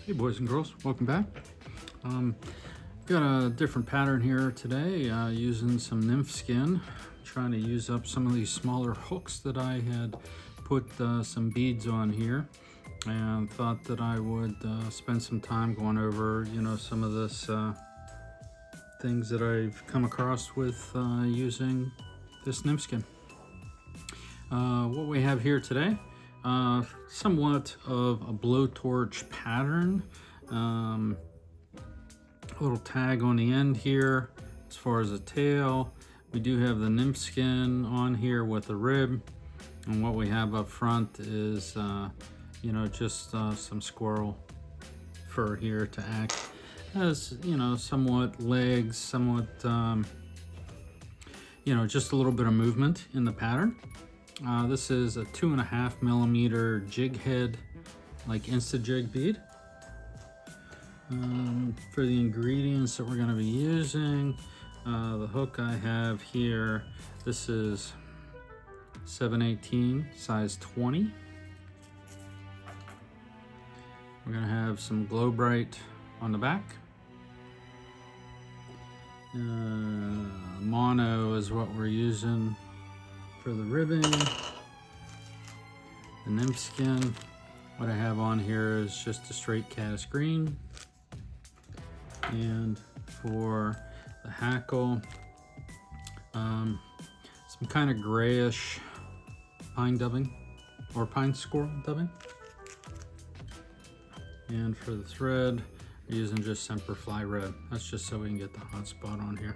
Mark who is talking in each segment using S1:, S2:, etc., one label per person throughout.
S1: Hey boys and girls, welcome back. Got a different pattern here today using some nymph skin. Trying to use up some of these smaller hooks that I had put some beads on here, and thought that I would spend some time going over, some of this things that I've come across with using this nymph skin. What we have here today, somewhat of a blowtorch pattern. A little tag on the end here as far as the tail. We do have the nymph skin on here with a rib, and what we have up front is just some squirrel fur here to act as somewhat legs, somewhat just a little bit of movement in the pattern. This is a 2.5 millimeter jig head, like insta jig bead. For the ingredients that we're going to be using, the hook I have here, this is 7/18 size 20. We're going to have some Glow Bright on the back. Mono is what we're using for the ribbing. The nymph skin, what I have on here is just a straight caddis green. And for the hackle, some kind of grayish pine dubbing or pine squirrel dubbing. And for the thread, we're using just Semperfli red. That's just so we can get the hot spot on here.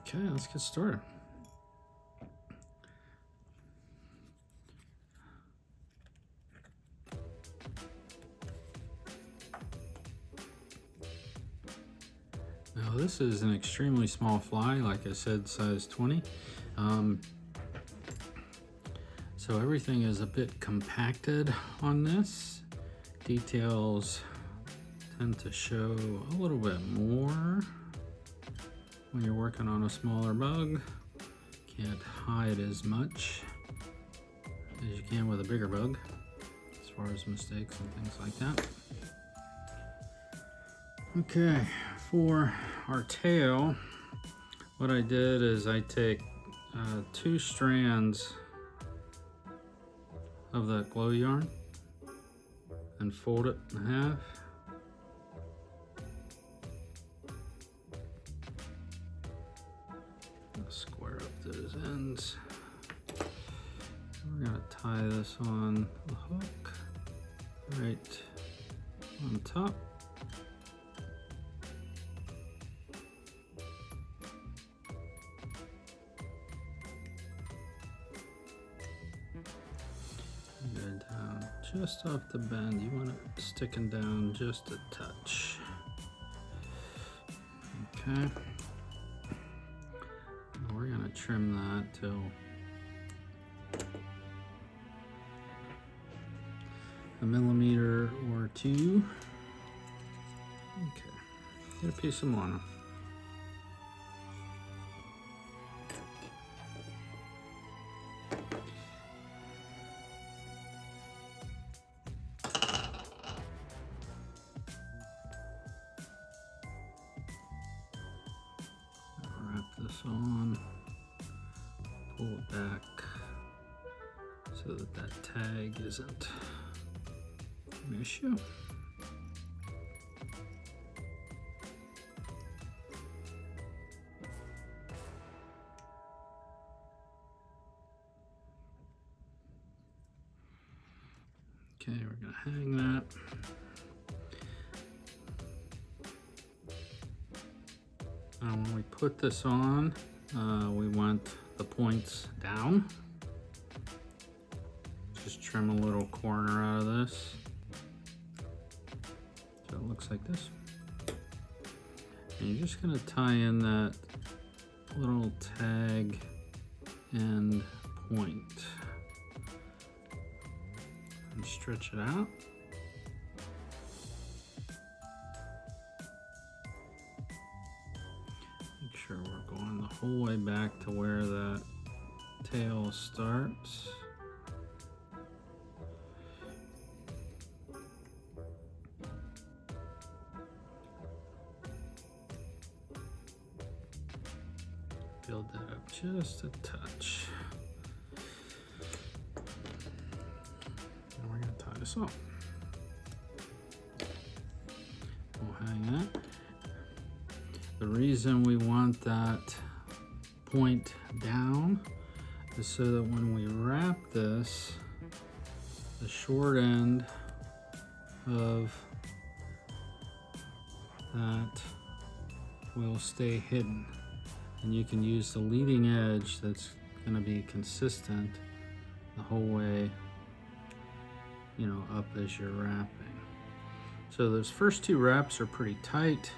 S1: Okay, let's get started. Now this is an extremely small fly, like I said, size 20. So everything is a bit compacted on this. Details tend to show a little bit more when you're working on a smaller bug. Can't hide as much as you can with a bigger bug, as far as mistakes and things like that. Okay, for our tail, what I did is I take 2 strands of that glow yarn and fold it in half. Square up those ends. We're gonna tie this on the hook right on top. Go down just off the bend. You want it sticking down just a touch. Okay. We're going to trim that till a millimeter or 2. Okay, get a piece of mono. Wrap this on, pull it back so that that tag isn't an issue. Okay, we're going to hang that. Now when we put this on, we want the points down. Just trim a little corner out of this, so it looks like this. And you're just going to tie in that little tag and point and stretch it out. Make sure we're going the whole way back to where that tail starts. filled that up just a touch. And we're gonna tie this up. We'll hang that. The reason we want that point down is so that when we wrap this, the short end of that will stay hidden, and you can use the leading edge that's going to be consistent the whole way, you know, up as you're wrapping. So those first two wraps are pretty tight,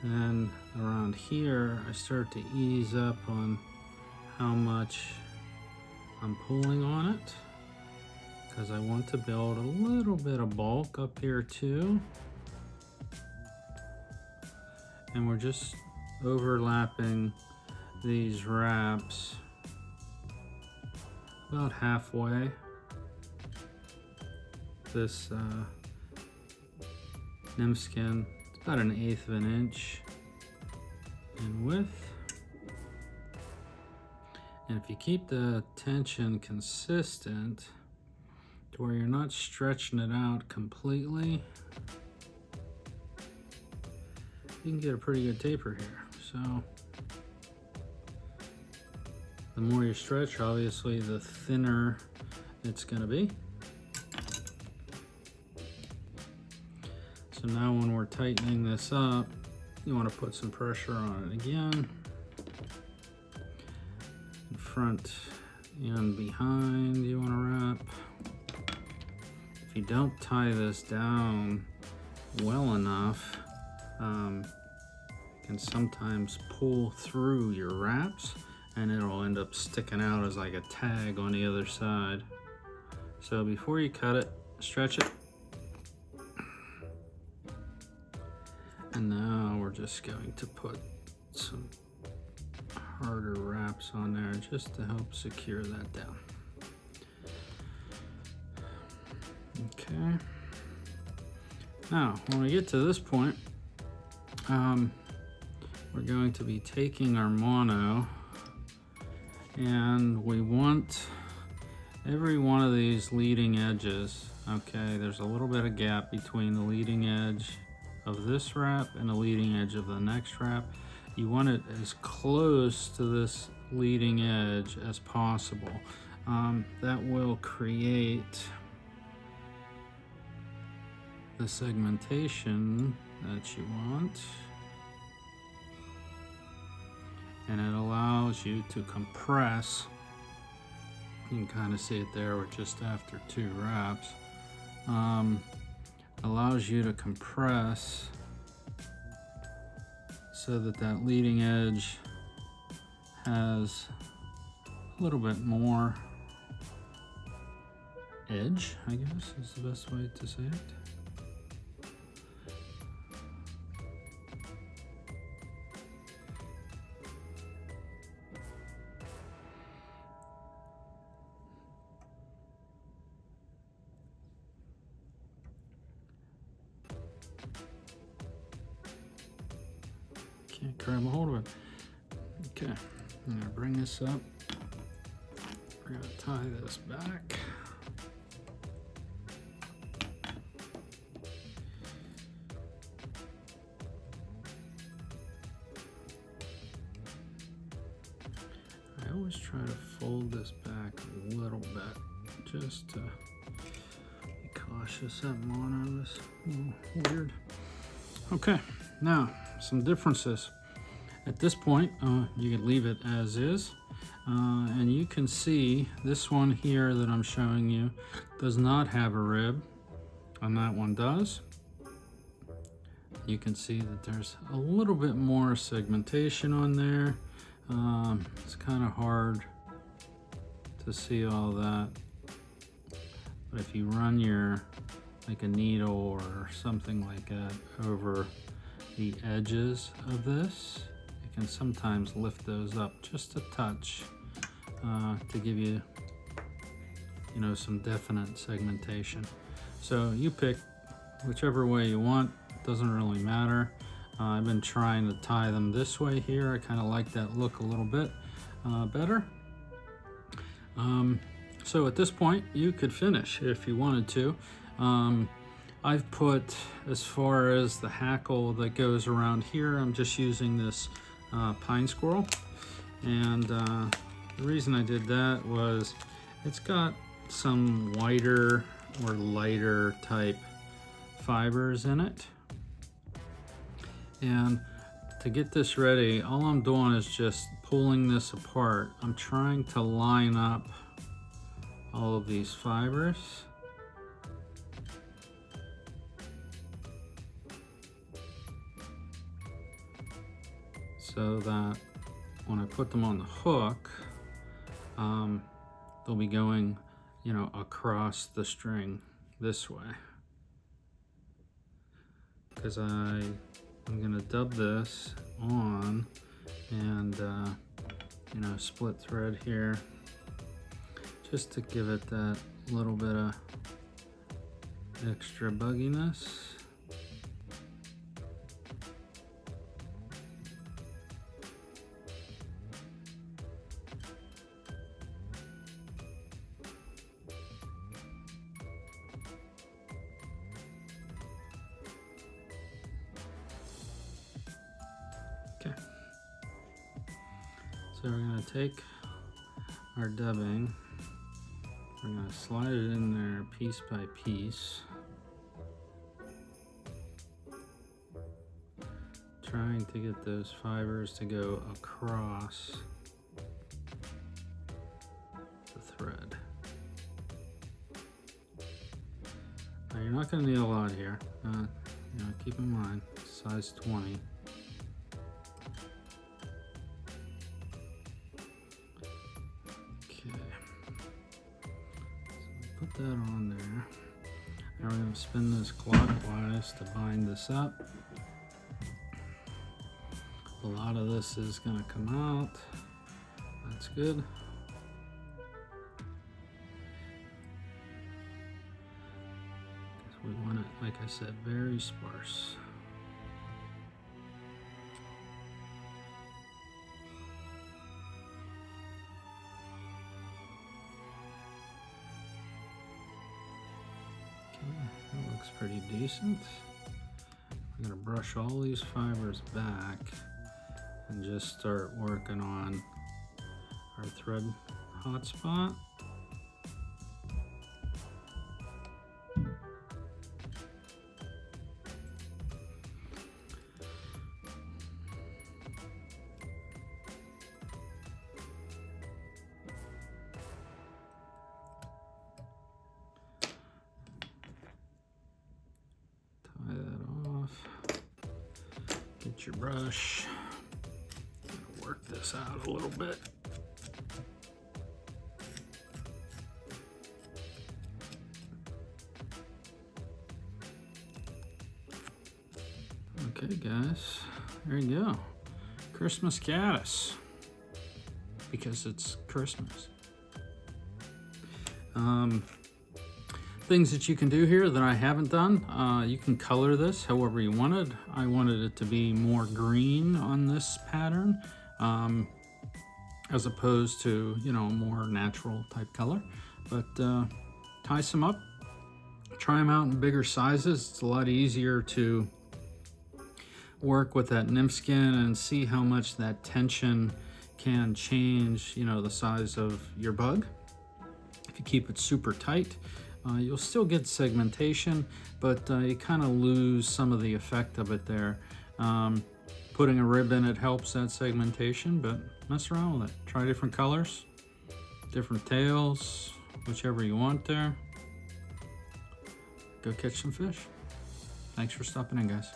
S1: and around here I start to ease up on how much I'm pulling on it, because I want to build a little bit of bulk up here too. And we're just overlapping these wraps about halfway. This nymph skin, it's about 1/8 of an inch in width. And if you keep the tension consistent to where you're not stretching it out completely, you can get a pretty good taper here. So the more you stretch, obviously, the thinner it's going to be. So now when we're tightening this up, you want to put some pressure on it again. In front and behind you want to wrap. If you don't tie this down well enough, you can sometimes pull through your wraps and it'll end up sticking out as like a tag on the other side. So before you cut it, stretch it. And now we're just going to put some harder wraps on there just to help secure that down. Okay. Now, when we get to this point, we're going to be taking our mono, and we want every one of these leading edges, okay, there's a little bit of gap between the leading edge of this wrap and the leading edge of the next wrap. You want it as close to this leading edge as possible. That will create the segmentation that you want, and it allows you to compress. You can kind of see it there, we're just after 2 wraps. Allows you to compress so that that leading edge has a little bit more edge, I guess is the best way to say it. Can't grab a hold of it. Okay, I'm gonna bring this up. We're gonna tie this back. I always try to fold this back a little bit, just to be cautious. That mono is a little weird. Okay, now some differences. At this point, you can leave it as is, and you can see this one here that I'm showing you does not have a rib, and that one does. You can see that there's a little bit more segmentation on there. It's kind of hard to see all that, but if you run your like a needle or something like that over the edges of this, you can sometimes lift those up just a touch to give you, you know, some definite segmentation. So you pick whichever way you want, doesn't really matter. I've been trying to tie them this way here. I kind of like that look a little bit better. So at this point, you could finish if you wanted to. I've put, as far as the hackle that goes around here, I'm just using this pine squirrel. And the reason I did that was it's got some whiter or lighter type fibers in it. And to get this ready, all I'm doing is just pulling this apart. I'm trying to line up all of these fibers. So that when I put them on the hook, they'll be going, you know, across the string this way. Because I'm gonna dub this on and you know, split thread here just to give it that little bit of extra bugginess. Okay, so we're going to take our dubbing, we're going to slide it in there piece by piece, trying to get those fibers to go across the thread. Now you're not going to need a lot here, you know, keep in mind size 20. Put that on there. Now we're going to spin this clockwise to bind this up. A lot of this is going to come out. That's good. Because we want it, like I said, very sparse. That looks pretty decent. I'm going to brush all these fibers back and just start working on our thread hotspot. Get your brush, work this out a little bit. Okay guys, there you go. Christmas caddis, because it's Christmas. Things that you can do here that I haven't done, you can color this however you wanted. I wanted it to be more green on this pattern as opposed to, you know, more natural type color. But tie some up, try them out in bigger sizes. It's a lot easier to work with that nymph skin and see how much that tension can change, you know, the size of your bug. If you keep it super tight, you'll still get segmentation, but you kind of lose some of the effect of it there. Putting a rib in it helps that segmentation, but mess around with it. Try different colors, different tails, whichever you want there. Go catch some fish. Thanks for stopping in, guys.